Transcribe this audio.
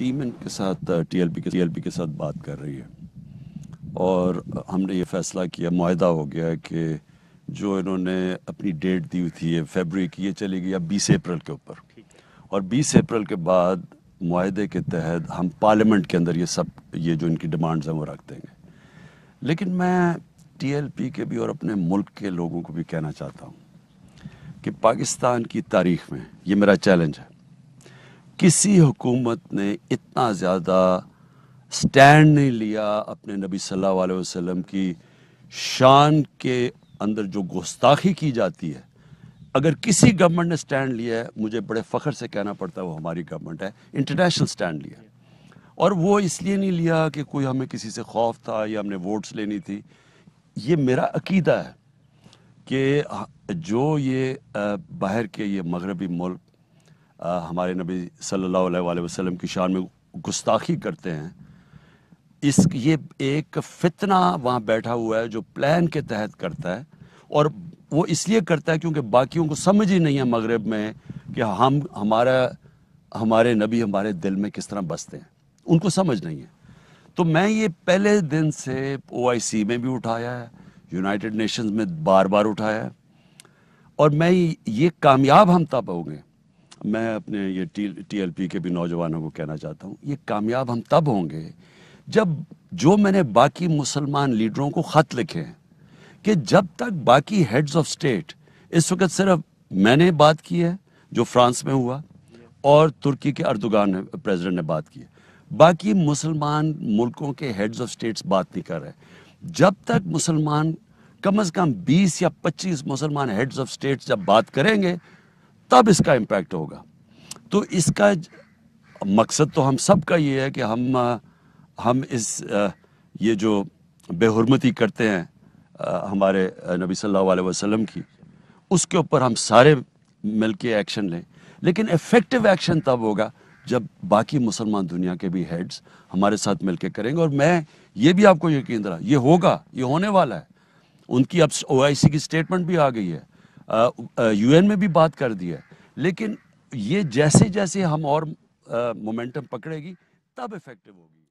Team ان کے ساتھ T L P کے ساتھ بات کر رہی ہے اور ہم نے یہ فیصلہ کیا، معاہدہ ہو گیا کہ جو انہوں نے اپنی ڈیٹ دی ہوئی تھی فیبرری کی، یہ چلی گئی اب 20 اپریل کے اوپر، اور 20 اپریل کے بعد معاہدے کے تحت ہم پارلیمنٹ کے اندر یہ جو ان کی ڈیمانڈز ہیں وہ رکھ دیں گے۔ لیکن میں ٹی ایل پی کے بھی اور اپنے ملک کے لوگوں کو بھی کہنا چاہتا ہوں کہ پاکستان کی تاریخ میں یہ میرا چیلنج ہے، کسی حکومت نے اتنا زیادہ سٹینڈ نہیں لیا اپنے نبی صلی اللہ علیہ وسلم کی شان کے اندر جو گستاخی کی جاتی ہے۔ اگر کسی گورنمنٹ نے سٹینڈ لیا ہے، مجھے بڑے فخر سے کہنا پڑتا ہے وہ ہماری گورنمنٹ ہے، انٹرنیشنل سٹینڈ لیا، اور وہ اس لیے نہیں لیا کہ کوئی ہمیں کسی سے خوف تھا یا ہم نے ووٹس لینی تھی۔ یہ میرا عقیدہ ہے کہ جو یہ باہر کے یہ مغربی ملک ہمارے نبی صلی اللہ علیہ وسلم کی شان میں گستاخی کرتے ہیں، یہ ایک فتنہ وہاں بیٹھا ہوا ہے جو پلان کے تحت کرتا ہے، اور وہ اس لیے کرتا ہے کیونکہ باقیوں کو سمجھ ہی نہیں ہے مغرب میں کہ ہمارے نبی ہمارے دل میں کس طرح بستے ہیں، ان کو سمجھ نہیں ہے۔ تو میں یہ پہلے دن سے OIC میں بھی اٹھایا ہے، یونائٹڈ نیشنز میں بار بار اٹھایا ہے، اور میں یہ کامیاب ہم تب ہوں گے، میں اپنے یہ ٹی ایل پی کے بھی نوجوانوں کو کہنا چاہتا ہوں، یہ کامیاب ہم تب ہوں گے جب جو میں نے باقی مسلمان لیڈروں کو خط لکھے ہیں کہ جب تک باقی ہیڈز آف سٹیٹ، اس وقت صرف میں نے بات کی ہے جو فرانس میں ہوا، اور ترکی کے اردوغان پریزیڈنٹ نے بات کی ہے، باقی مسلمان ملکوں کے ہیڈز آف سٹیٹس بات نہیں کر رہے۔ جب تک مسلمان کم از کم 20 یا 25 مسلمان ہیڈز آف سٹیٹس جب بات کریں گے تب اس کا امپیکٹ ہوگا۔ تو اس کا مقصد تو ہم سب کا یہ ہے کہ ہم یہ جو بے حرمتی کرتے ہیں ہمارے نبی صلی اللہ علیہ وسلم کی، اس کے اوپر ہم سارے مل کے ایکشن لیں، لیکن ایفیکٹو ایکشن تب ہوگا جب باقی مسلمان دنیا کے بھی ہیڈز ہمارے ساتھ مل کے کریں گے، اور میں یہ بھی آپ کو یقین دلا، یہ ہوگا، یہ ہونے والا ہے۔ ان کی اب OIC کی سٹیٹمنٹ بھی آ گئی ہے، UN میں بھی بات کر دی ہے، لیکن یہ جیسے جیسے ہم اور مومنٹم پکڑے گی تب ایفیکٹو ہوگی۔